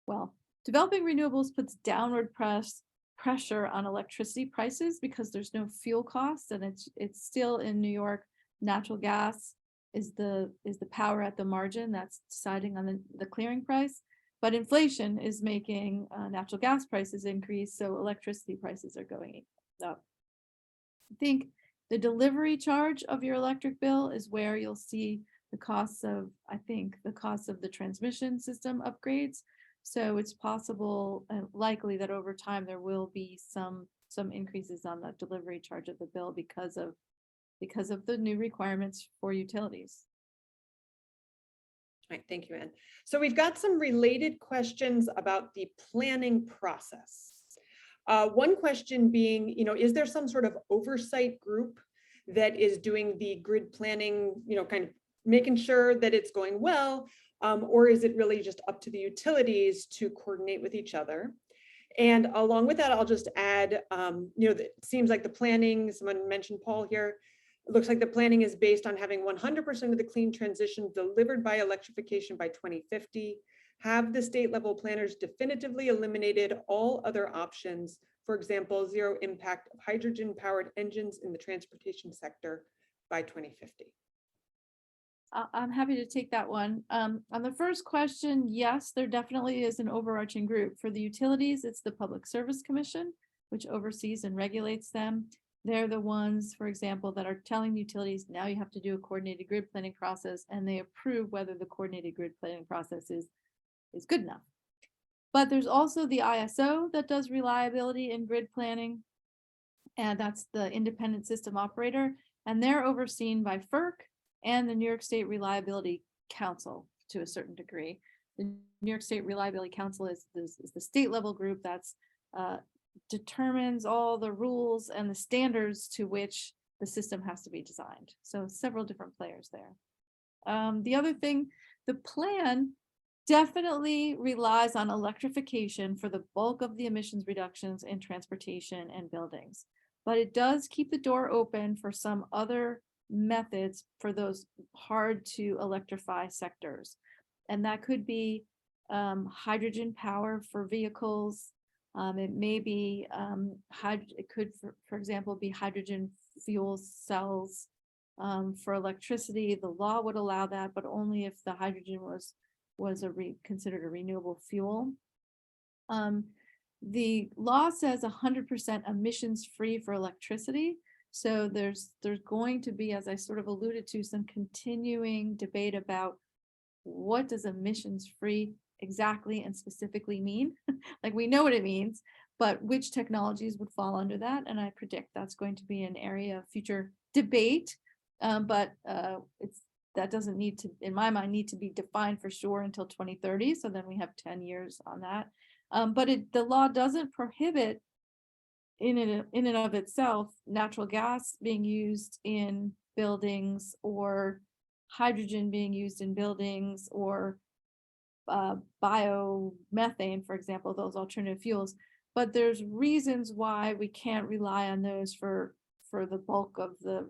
well, developing renewables puts downward pressure on electricity prices because there's no fuel cost, and it's still in New York, natural gas is the power at the margin that's deciding on the clearing price. But inflation is making natural gas prices increase, so electricity prices are going up. I think the delivery charge of your electric bill is where you'll see the costs of, I think, the costs of the transmission system upgrades. So it's possible and likely that over time there will be some increases on the delivery charge of the bill because of the new requirements for utilities. All right, thank you, Anne. So we've got some related questions about the planning process. One question being, you know, is there some sort of oversight group that is doing the grid planning, you know, kind of making sure that it's going well? Or is it really just up to the utilities to coordinate with each other? And along with that, I'll just add, you know, it seems like the planning, someone mentioned Paul here, it looks like the planning is based on having 100% of the clean transition delivered by electrification by 2050. Have the state level planners definitively eliminated all other options, for example, zero impact of hydrogen powered engines in the transportation sector by 2050? I'm happy to take that one. On the first question, yes, there definitely is an overarching group. For the utilities, it's the Public Service Commission, which oversees and regulates them. They're the ones, for example, that are telling utilities, now you have to do a coordinated grid planning process, and they approve whether the coordinated grid planning process is good enough. But there's also the ISO that does reliability and grid planning, and that's the independent system operator, and they're overseen by FERC and the New York State Reliability Council to a certain degree. The New York State Reliability Council is the state level group that's determines all the rules and the standards to which the system has to be designed. So several different players there. The other thing, the plan definitely relies on electrification for the bulk of the emissions reductions in transportation and buildings. But it does keep the door open for some other methods for those hard to electrify sectors. And that could be hydrogen power for vehicles. It may be, it could, for example, be hydrogen fuel cells for electricity. The law would allow that, but only if the hydrogen was considered a renewable fuel. The law says 100% emissions free for electricity. So there's going to be, as I sort of alluded to, some continuing debate about what does emissions free exactly and specifically mean. Like, we know what it means, but which technologies would fall under that? And I predict that's going to be an area of future debate. That doesn't need to, in my mind, need to be defined for sure until 2030. So then we have 10 years on that. But the law doesn't prohibit in and of itself natural gas being used in buildings, or hydrogen being used in buildings, or biomethane, for example, those alternative fuels. But there's reasons why we can't rely on those for the bulk of the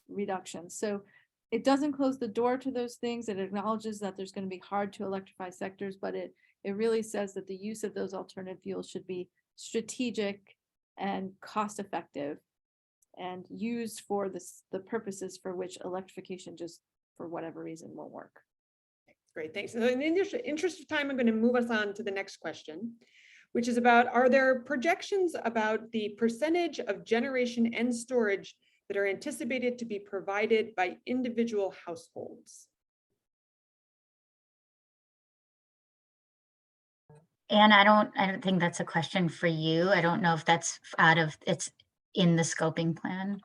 reduction. So it doesn't close the door to those things. It acknowledges that there's going to be hard to electrify sectors, but it really says that the use of those alternative fuels should be strategic and cost effective and used for the purposes for which electrification just for whatever reason won't work. Great, thanks. So in the interest of time, I'm going to move us on to the next question, which is about, are there projections about the percentage of generation and storage that are anticipated to be provided by individual households? And I don't think that's a question for you. I don't know if that's it's in the scoping plan.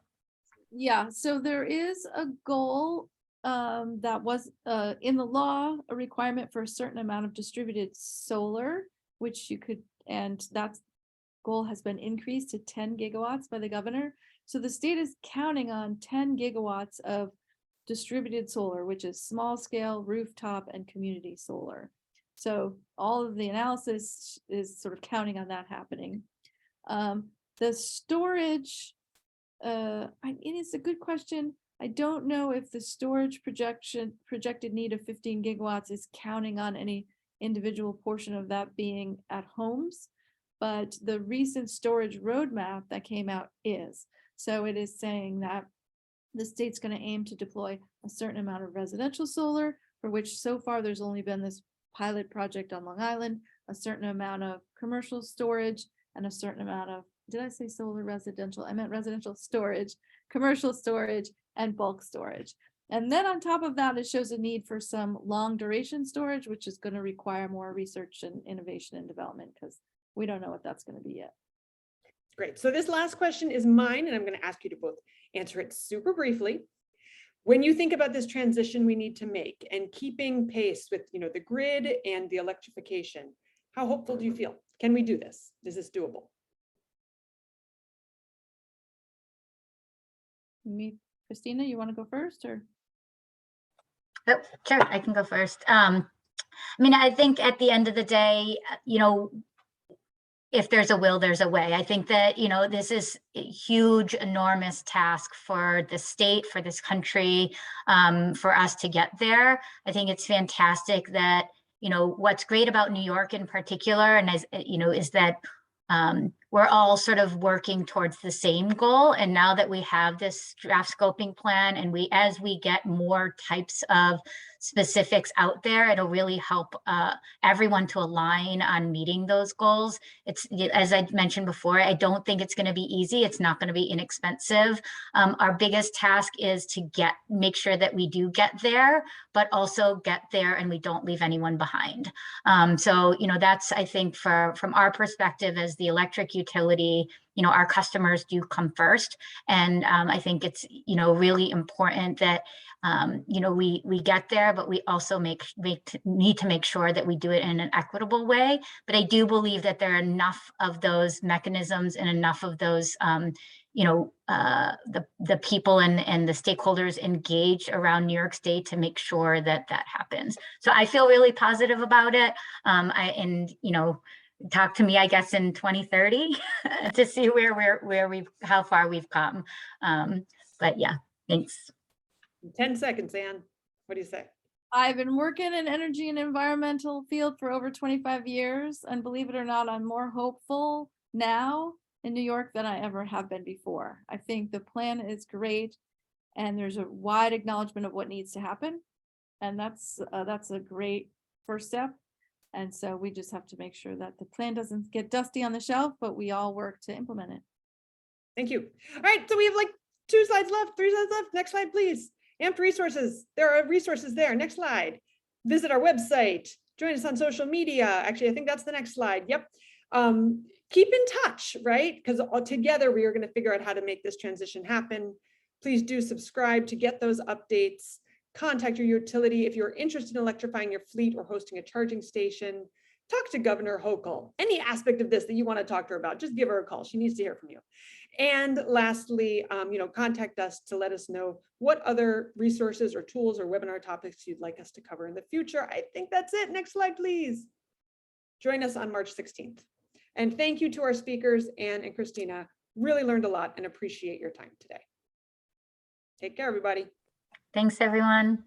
Yeah, so there is a goal that was in the law, a requirement for a certain amount of distributed solar, which you could, and that goal has been increased to 10 gigawatts by the governor. So the state is counting on 10 gigawatts of distributed solar, which is small scale, rooftop, and community solar. So all of the analysis is sort of counting on that happening. The storage, it is a good question. I don't know if the storage projected need of 15 gigawatts is counting on any individual portion of that being at homes, but the recent storage roadmap that came out is. So it is saying that the state's going to aim to deploy a certain amount of residential solar, for which so far there's only been this pilot project on Long Island, a certain amount of commercial storage, and a certain amount of, did I say solar residential? I meant residential storage, commercial storage, and bulk storage. And then on top of that, it shows a need for some long duration storage, which is going to require more research and innovation and development, because we don't know what that's going to be yet. Great. So this last question is mine, and I'm going to ask you to both answer it super briefly. When you think about this transition we need to make and keeping pace with, the grid and the electrification, how hopeful do you feel? Can we do this? Is this doable? Christina, you want to go first, or? Oh, sure, I can go first. I mean, I think at the end of the day, if there's a will, there's a way. I think that, this is a huge, enormous task for the state, for this country, for us to get there. I think it's fantastic that, what's great about New York in particular, and is that we're all sort of working towards the same goal. And now that we have this draft scoping plan, and as we get more types of specifics out there, it'll really help everyone to align on meeting those goals. It's, as I mentioned before, I don't think it's going to be easy. It's not going to be inexpensive. Our biggest task is to make sure that we do get there, but also get there and we don't leave anyone behind. So, that's, I think, from our perspective as the electric utility, our customers do come first. And I think it's, really important that, we get there, but we also need to make sure that we do it in an equitable way. But I do believe that there are enough of those mechanisms and enough of those, the people and the stakeholders engaged around New York State to make sure that that happens. So I feel really positive about it. Talk to me, I guess, in 2030 to see how far we've come. But yeah, thanks. 10 seconds, Anne. What do you say? I've been working in energy and environmental field for over 25 years, and believe it or not, I'm more hopeful now in New York than I ever have been before. I think the plan is great, and there's a wide acknowledgement of what needs to happen, and that's a great first step. And so we just have to make sure that the plan doesn't get dusty on the shelf, but we all work to implement it. Thank you. All right, so we have like 2 slides left, 3 slides left. Next slide, please. AMPED resources. There are resources there. Next slide. Visit our website. Join us on social media. Actually, I think that's the next slide. Yep. Keep in touch, right? Because together we are going to figure out how to make this transition happen. Please do subscribe to get those updates. Contact your utility if you're interested in electrifying your fleet or hosting a charging station. Talk to Governor Hochul. Any aspect of this that you want to talk to her about, just give her a call. She needs to hear from you. And lastly, contact us to let us know what other resources or tools or webinar topics you'd like us to cover in the future. I think that's it. Next slide, please. Join us on March 16th. And thank you to our speakers, Anne and Christina. Really learned a lot and appreciate your time today. Take care, everybody. Thanks, everyone.